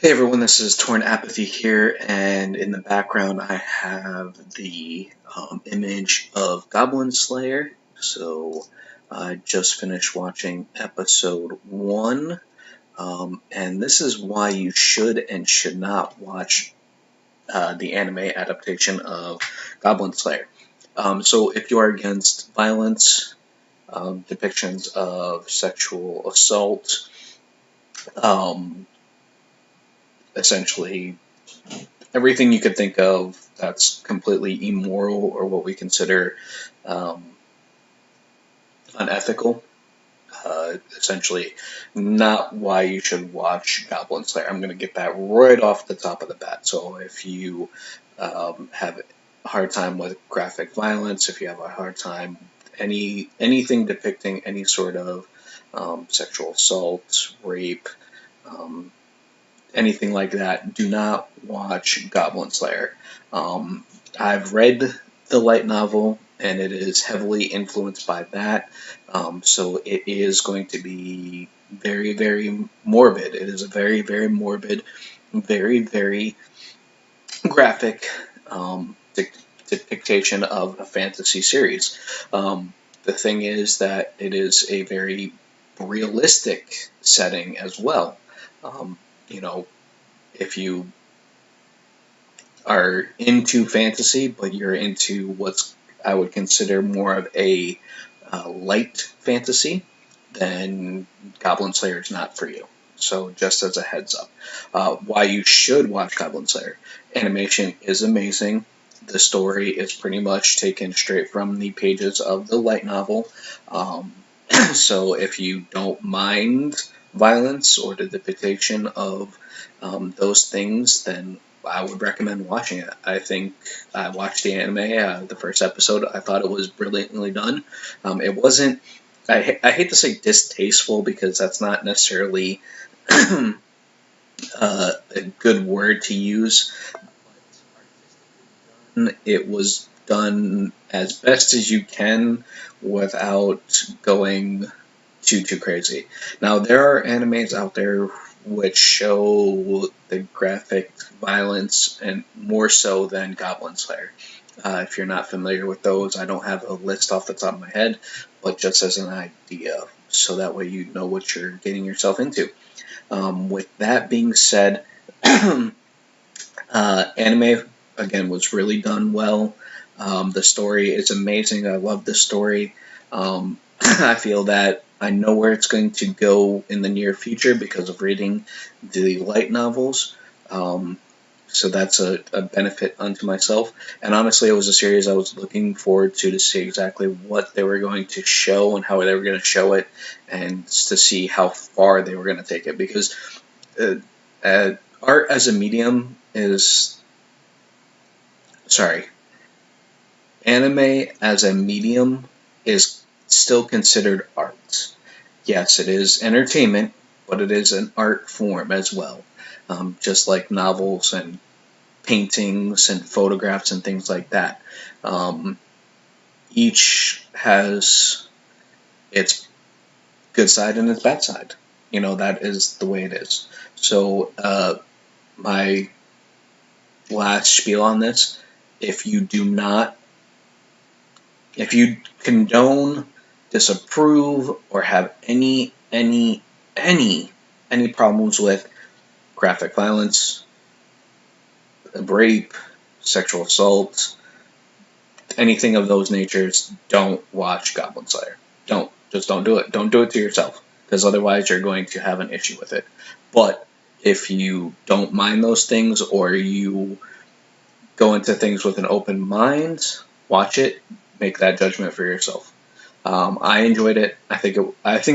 Hey everyone, this is Torn Apathy here, and in the background I have the image of Goblin Slayer. So I just finished watching episode 1, and this is why you should and should not watch the anime adaptation of Goblin Slayer. So if you are against violence, depictions of sexual assault, um, essentially everything you could think of that's completely immoral or what we consider um, unethical. Essentially, not why you should watch Goblin Slayer. I'm going to get that right off the top of the bat. So if you have a hard time with graphic violence, if you have a hard time anything depicting any sort of sexual assault, rape, um, anything like that, do not watch Goblin Slayer. I've read the light novel, and it is heavily influenced by that, so it is going to be very, very morbid. It is a very, very morbid, very, very graphic depiction of a fantasy series. The thing is that it is a very realistic setting as well. Um, you know, if you are into fantasy, but you're into what's I would consider more of a light fantasy, then Goblin Slayer is not for you. So just as a heads up, why you should watch Goblin Slayer. Animation is amazing. The story is pretty much taken straight from the pages of the light novel. So if you don't mind violence or the depiction of those things, then I would recommend watching it. I think I watched the anime, the first episode. I thought it was brilliantly done. It wasn't. I hate to say distasteful because that's not necessarily a good word to use. It was done as best as you can without going too crazy. Now there are animes out there which show the graphic violence and more so than Goblin Slayer. If you're not familiar with those, I don't have a list off the top of my head, but just as an idea, so that way you know what you're getting yourself into. With that being said, anime again was really done well. The story is amazing. I love the story. I feel that I know where it's going to go in the near future because of reading the light novels. So that's a benefit unto myself. And honestly, it was a series I was looking forward to see exactly what they were going to show and how they were going to show it, and to see how far they were going to take it. Because art as a medium is... Sorry. Anime as a medium is still considered art. Yes, it is entertainment, but it is an art form as well. Just like novels and paintings and photographs and things like that. Each has its good side and its bad side. That is the way it is. So, my last spiel on this, if you condone, disapprove, or have any problems with graphic violence, rape, sexual assault, anything of those natures, don't watch Goblin Slayer. Just don't do it. Don't do it to yourself, because otherwise you're going to have an issue with it. But if you don't mind those things, or you go into things with an open mind, watch it, make that judgment for yourself. I enjoyed it. I think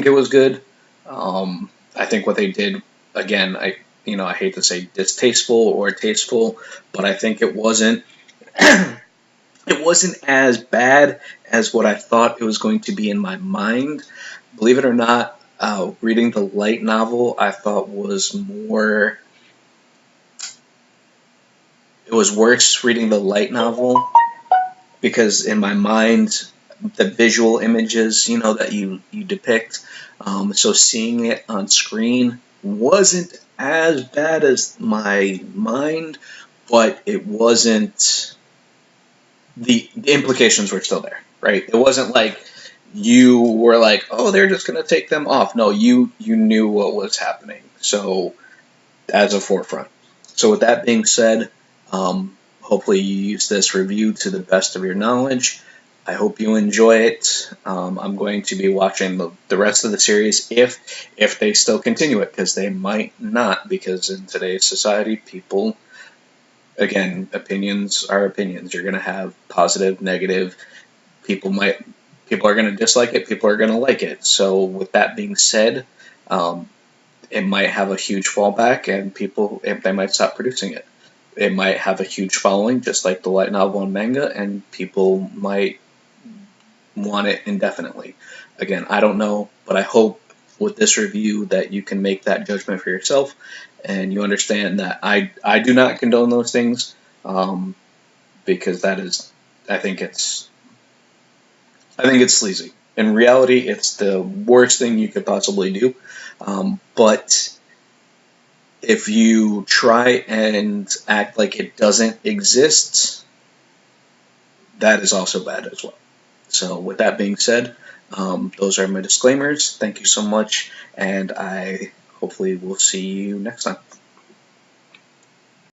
it was good. I think what they did, again, I hate to say distasteful or tasteful, but I think it wasn't it wasn't as bad as what I thought it was going to be in my mind. Believe it or not, reading the light novel I thought was more... It was worse reading the light novel, because in my mind, the visual images, that you depict, so seeing it on screen wasn't as bad as my mind, but it wasn't. The implications were still there, right? It wasn't like you were like, oh, they're just gonna take them off. No, you knew what was happening. So as a forefront. So with that being said, hopefully you use this review to the best of your knowledge. I hope you enjoy it. I'm going to be watching the rest of the series if they still continue it, because they might not, because in today's society, people, again, opinions are opinions. You're going to have positive, negative. People are going to dislike it. People are going to like it. So with that being said, um, it might have a huge fallback, and they might stop producing it. It might have a huge following, just like the light novel and manga, and people might want it indefinitely. Again, I don't know, but I hope with this review that you can make that judgment for yourself, and you understand that I do not condone those things, because that is, I think it's sleazy. In reality, it's the worst thing you could possibly do. But if you try and act like it doesn't exist, that is also bad as well. So with that being said, those are my disclaimers. Thank you so much, and I hopefully will see you next time.